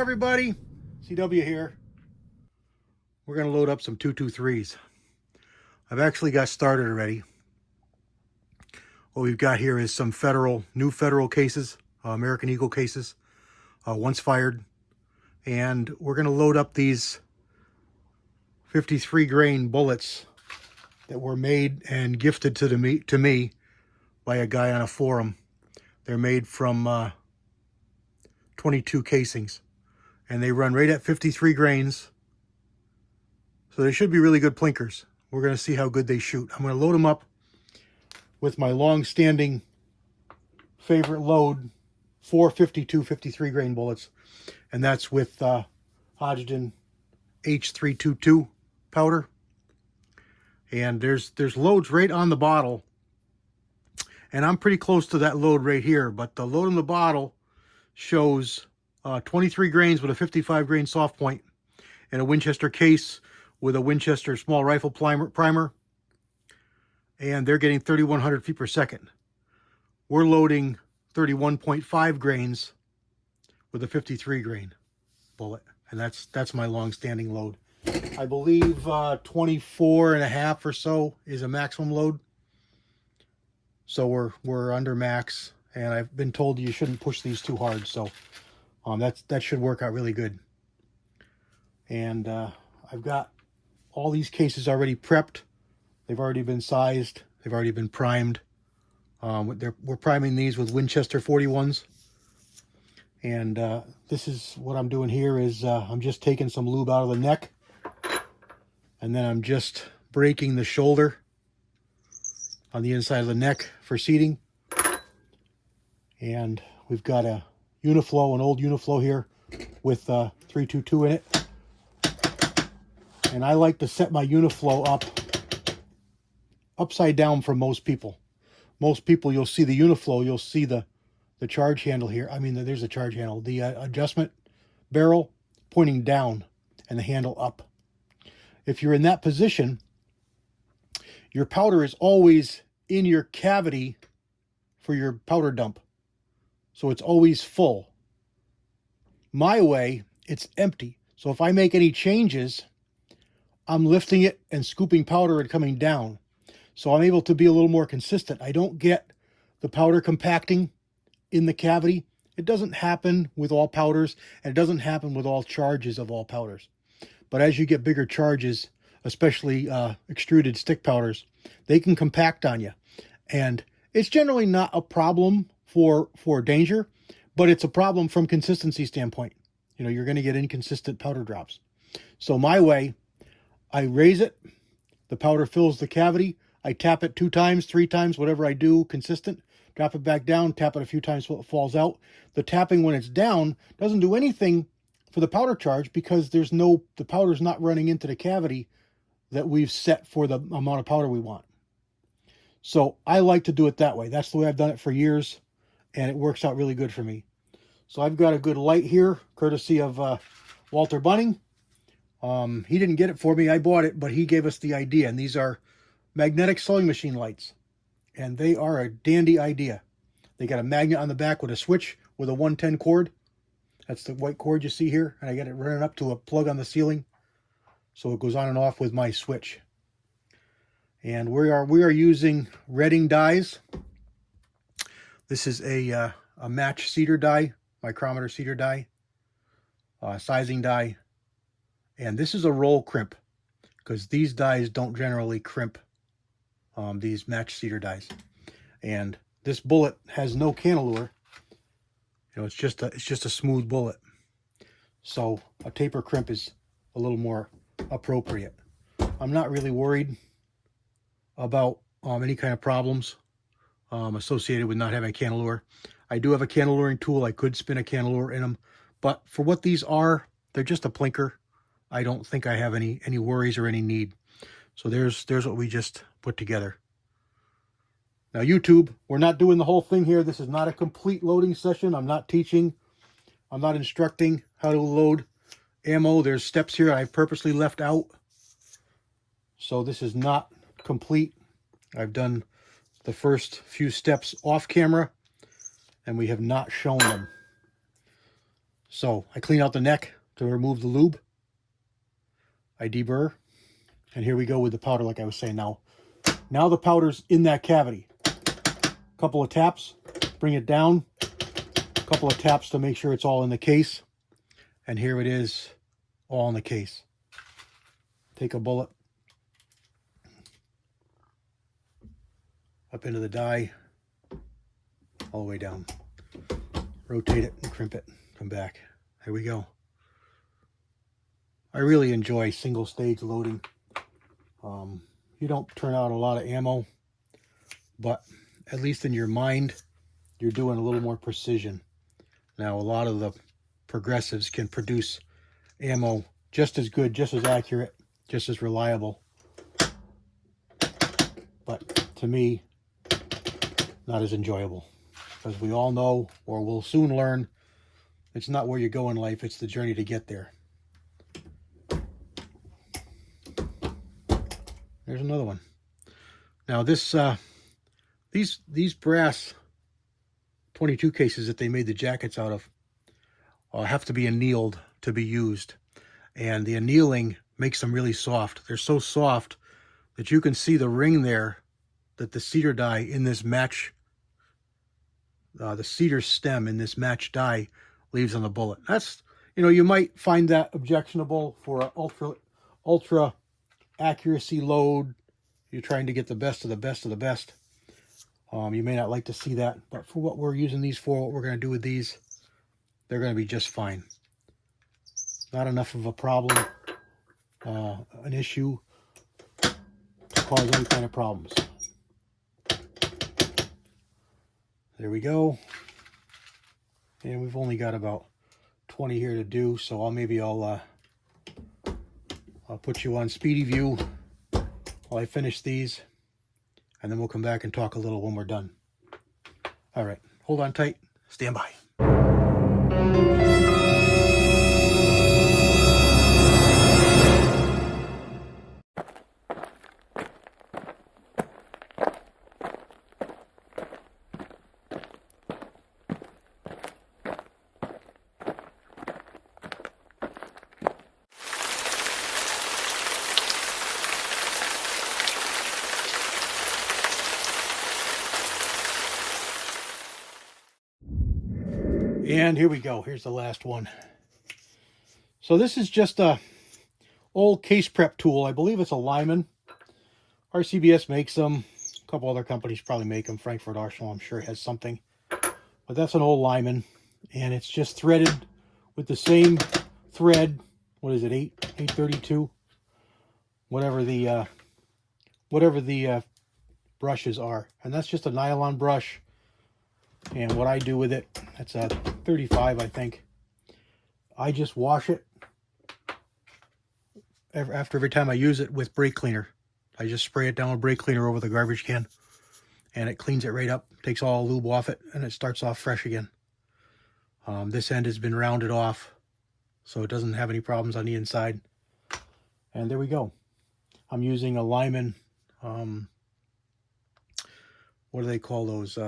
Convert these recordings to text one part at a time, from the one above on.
everybody, CW here. We're going to load up some 223s. I've actually got started already. What we've got here is some new federal cases, American Eagle cases, once fired. And we're going to load up these 53 grain bullets that were made and gifted to me by a guy on a forum. They're made from 22 casings, and they run right at 53 grains. So they should be really good plinkers. We're going to see how good they shoot. I'm going to load them up with my long-standing favorite load, 4 53 grain bullets, and that's with Hodgdon H322 powder. And there's loads right on the bottle, and I'm pretty close to that load right here, but the load in the bottle shows 23 grains with a 55 grain soft point and a Winchester case with a Winchester small rifle primer, and they're getting 3,100 feet per second. We're loading 31.5 grains with a 53 grain bullet, and that's my long-standing load. I believe 24 and a half or so is a maximum load. So we're under max, and I've been told you shouldn't push these too hard, so that should work out really good. And I've got all these cases already prepped. They've already been sized. They've already been primed. We're priming these with Winchester 41s. And this is what I'm doing here is I'm just taking some lube out of the neck, and then I'm just breaking the shoulder on the inside of the neck for seating. And we've got a Uniflow, an old Uniflow here with 322 in it. And I like to set my Uniflow up upside down for most people. Most people, you'll see the Uniflow, you'll see the charge handle here. I mean, there's a charge handle. The adjustment barrel pointing down and the handle up. If you're in that position, your powder is always in your cavity for your powder dump. So it's always full. My way, it's empty. So if I make any changes, I'm lifting it and scooping powder and coming down. So I'm able to be a little more consistent. I don't get the powder compacting in the cavity. It doesn't happen with all powders, and it doesn't happen with all charges of all powders. But as you get bigger charges, especially extruded stick powders, they can compact on you. And it's generally not a problem for danger, but it's a problem from consistency standpoint. You know, you're going to get inconsistent powder drops. So my way, I raise it, the powder fills the cavity, I tap it 2 times, 3 times, whatever I do, consistent, drop it back down, tap it a few times so it falls out. The tapping when it's down doesn't do anything for the powder charge because the powder's not running into the cavity that we've set for the amount of powder we want. So I like to do it that way. That's the way I've done it for years, and it works out really good for me. So I've got a good light here, courtesy of Walter Bunning. He didn't get it for me. I bought it, but he gave us the idea. And these are magnetic sewing machine lights. And they are a dandy idea. They got a magnet on the back with a switch with a 110 cord. That's the white cord you see here. And I got it running up to a plug on the ceiling. So it goes on and off with my switch. And we are using Redding dies. This is a match cedar die, micrometer cedar die, sizing die. And this is a roll crimp because these dies don't generally crimp, these match cedar dies. And this bullet has no cannelure. You know, it's just a smooth bullet. So a taper crimp is a little more appropriate. I'm not really worried about any kind of problems associated with not having a cannelure. I do have a canneluring tool. I could spin a cannelure in them, but for what these are, they're just a plinker. I don't think I have any worries or any need. So there's what we just put together. Now YouTube, we're not doing the whole thing here. This is not a complete loading session. I'm not teaching. I'm not instructing how to load ammo. There's steps here I've purposely left out. So this is not complete. I've done the first few steps off camera, and we have not shown them. So I clean out the neck to remove the lube. I deburr. And here we go with the powder, like I was saying. Now the powder's in that cavity. Couple of taps, bring it down. Couple of taps to make sure it's all in the case. And here it is, all in the case. Take a bullet up into the die, all the way down. Rotate it and crimp it. Come back. There we go. I really enjoy single stage loading. You don't turn out a lot of ammo, but at least in your mind, you're doing a little more precision. Now, a lot of the progressives can produce ammo just as good, just as accurate, just as reliable. But to me, not as enjoyable. Because we all know, or we'll soon learn, it's not where you go in life, it's the journey to get there. There's another one. Now this, these brass 22 cases that they made the jackets out of have to be annealed to be used. And the annealing makes them really soft. They're so soft that you can see the ring there that the cedar die in this match, the cedar stem in this match die leaves on the bullet. That's, you might find that objectionable for an ultra accuracy load. You're trying to get the best of the best of the best. You may not like to see that, but for what we're using these for, what we're going to do with these, they're going to be just fine. Not enough of a problem, an issue to cause any kind of problems. There we go. And we've only got about 20 here to do, so I'll put you on speedy view while I finish these, and then we'll come back and talk a little when we're done. All right, hold on tight, stand by. And here we go. Here's the last one. So this is just a old case prep tool. I believe it's a Lyman. RCBS makes them. A couple other companies probably make them. Frankfurt Arsenal, I'm sure, has something. But that's an old Lyman. And it's just threaded with the same thread. What is it, 832? Whatever the brushes are. And that's just a nylon brush. And what I do with it, that's a 35, I think. I just wash it after every time I use it with brake cleaner. I just spray it down with brake cleaner over the garbage can, and it cleans it right up, takes all the lube off it, and it starts off fresh again. This end has been rounded off, so it doesn't have any problems on the inside. And there we go. I'm using a Lyman, what do they call those?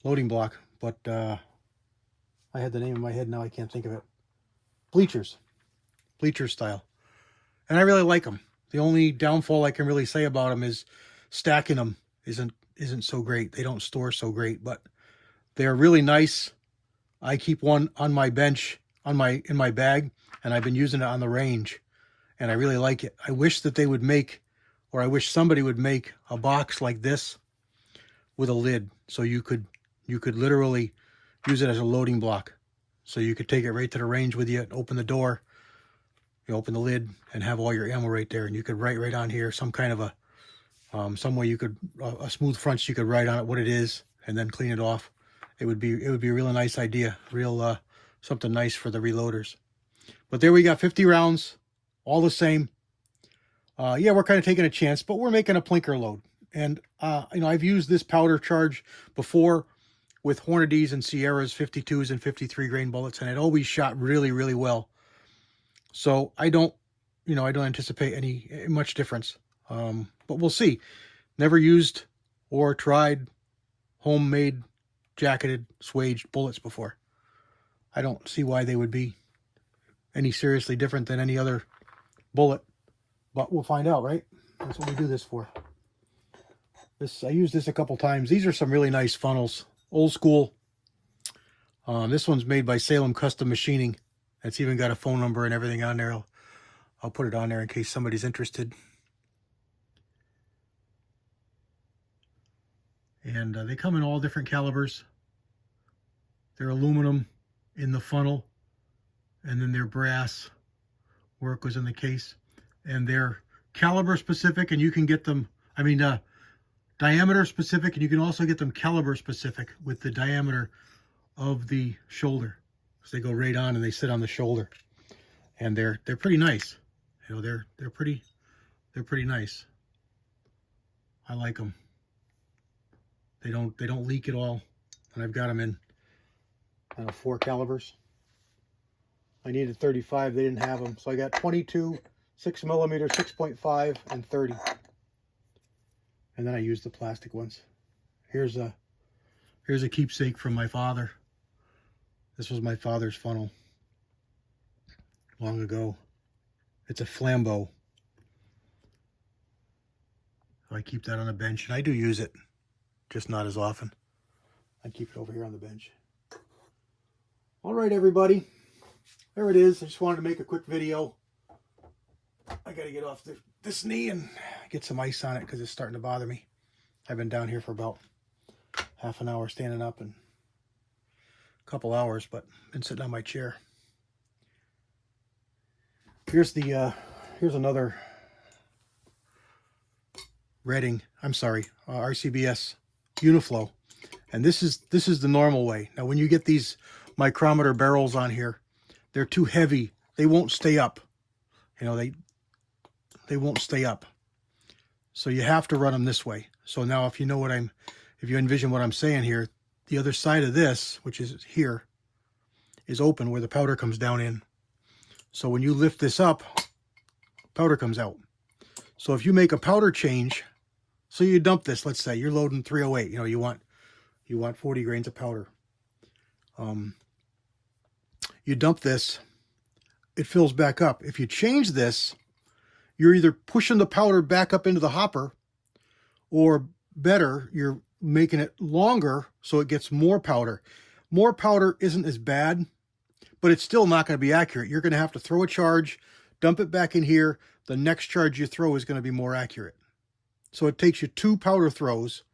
Loading block, but I had the name in my head, now I can't think of it. Bleachers style, and I really like them. The only downfall I can really say about them is stacking them isn't so great. They don't store so great, but they're really nice. I keep one on my bench in my bag, and I've been using it on the range, and I really like it. I wish that they would make, or I wish somebody would make a box like this with a lid, so you could literally use it as a loading block. So you could take it right to the range with you, open the door, you open the lid, and have all your ammo right there. And you could write right on here some kind of a, some way you could, a smooth front, so you could write on it what it is, and then clean it off. It would be a really nice idea, real something nice for the reloaders. But there we got 50 rounds, all the same. Yeah, we're kind of taking a chance, but we're making a plinker load. And, I've used this powder charge before with Hornady and Sierras 52s and 53 grain bullets, and it always shot really, really well. So I don't anticipate any much difference. But we'll see. Never used or tried homemade jacketed, swaged bullets before. I don't see why they would be any seriously different than any other bullet, but we'll find out, right? That's what we do this for. I used this a couple times. These are some really nice funnels, old school. This one's made by Salem Custom Machining. It's even got a phone number and everything on there. I'll put it on there in case somebody's interested. And they come in all different calibers. They're aluminum in the funnel, and then they're brass where it goes in the case. And they're caliber specific, and you can get them, diameter specific, and you can also get them caliber specific with the diameter of the shoulder. So they go right on and they sit on the shoulder. And they're pretty nice. You know, they're pretty nice. I like them. They don't leak at all. And I've got them in 4 calibers. I needed 35, they didn't have them. So I got 22, 6mm, 6.5, and 30. And then I used the plastic ones. Here's a keepsake from my father. This was my father's funnel long ago. It's a Flambeau. I keep that on a bench, and I do use it, just not as often. I keep it over here on the bench. All right, everybody. There it is. I just wanted to make a quick video. I got to get off this knee and get some ice on it because it's starting to bother me. I've been down here for about half an hour standing up and a couple hours, but been sitting on my chair. Here's another Redding, RCBS Uniflow. And this is the normal way. Now when you get these micrometer barrels on here, they're too heavy. They won't stay up. You know, they won't stay up. So you have to run them this way. So now if you envision what I'm saying here, the other side of this, which is here, is open where the powder comes down in. So when you lift this up, powder comes out. So if you make a powder change, so you dump this, let's say you're loading 308, you know, you want 40 grains of powder. You dump this, it fills back up. If you change this, you're either pushing the powder back up into the hopper, or better, you're making it longer so it gets more powder. More powder isn't as bad, but it's still not going to be accurate. You're going to have to throw a charge, dump it back in here. The next charge you throw is going to be more accurate. So it takes you 2 powder throws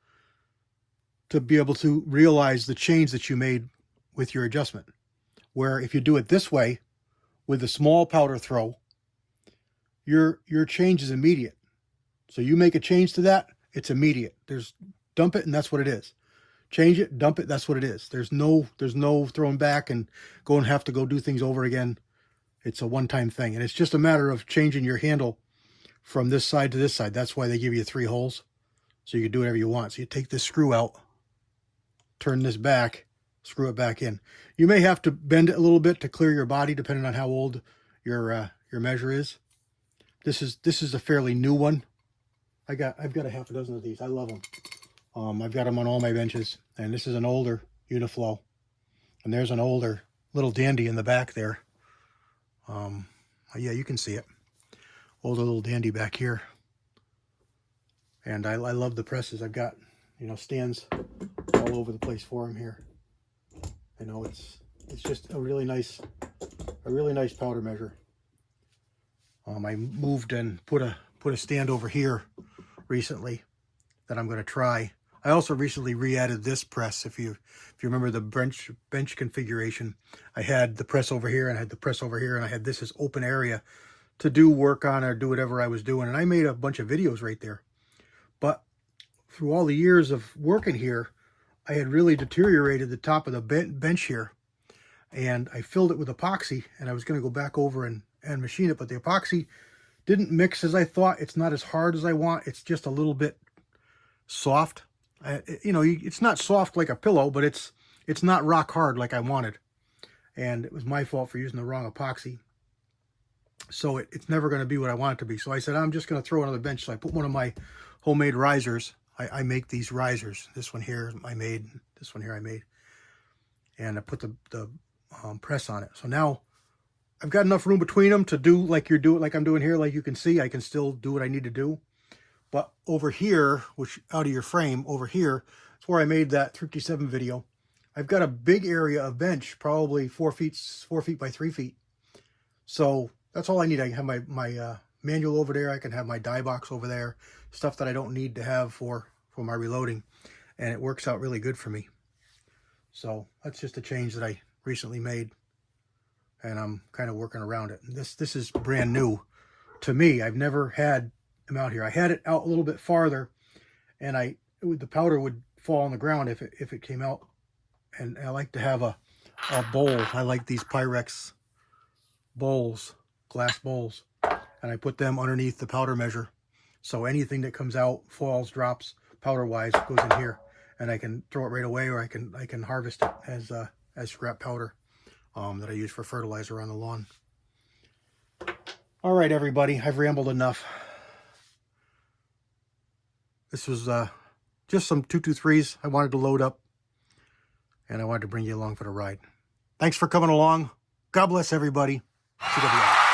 to be able to realize the change that you made with your adjustment. Where if you do it this way, with a small powder throw, your change is immediate. So you make a change to that, it's immediate. Dump it and that's what it is. Change it, dump it, that's what it is. There's no throwing back and have to go do things over again. It's a one-time thing. And it's just a matter of changing your handle from this side to this side. That's why they give you 3 holes. So you can do whatever you want. So you take this screw out, turn this back, screw it back in. You may have to bend it a little bit to clear your body, depending on how old your measure is. This is a fairly new one. I've got a half a dozen of these. I love them. I've got them on all my benches, and this is an older Uniflow, and there's an older little dandy in the back there. Yeah, you can see it. Older little dandy back here. And I love the presses. I've got, stands all over the place for them here. It's just a really nice powder measure. I moved and put a stand over here recently that I'm going to try. I also recently re-added this press. If you remember the bench configuration, I had the press over here and I had the press over here, and I had this as open area to do work on or do whatever I was doing. And I made a bunch of videos right there. But through all the years of working here, I had really deteriorated the top of the bench here, and I filled it with epoxy, and I was going to go back over and machine it, but the epoxy didn't mix as I thought. It's not as hard as I want. It's just a little bit soft. It's not soft like a pillow, but it's not rock hard like I wanted. And it was my fault for using the wrong epoxy. So it's never going to be what I want it to be. So I said, I'm just going to throw another bench. So I put one of my homemade risers I make these risers. This one here I made. This one here I made. And I put the press on it. So now I've got enough room between them to do like I'm doing here. Like you can see, I can still do what I need to do. But over here, which out of your frame, over here, is where I made that 357 video. I've got a big area of bench, probably 4 feet by 3 feet. So that's all I need. I can have my manual over there. I can have my die box over there. Stuff that I don't need to have for my reloading. And it works out really good for me. So that's just a change that I recently made. And I'm kind of working around it. This is brand new to me. I've never had them out here. I had it out a little bit farther, and the powder would fall on the ground if it came out. And I like to have a bowl. I like these Pyrex bowls, glass bowls, and I put them underneath the powder measure. So anything that comes out, falls, drops, powder-wise, goes in here, and I can throw it right away, or I can harvest it as scrap powder that I use for fertilizer on the lawn. All right, everybody, I've rambled enough. This was just some 223s I wanted to load up, and I wanted to bring you along for the ride. Thanks for coming along. God bless everybody. CWI.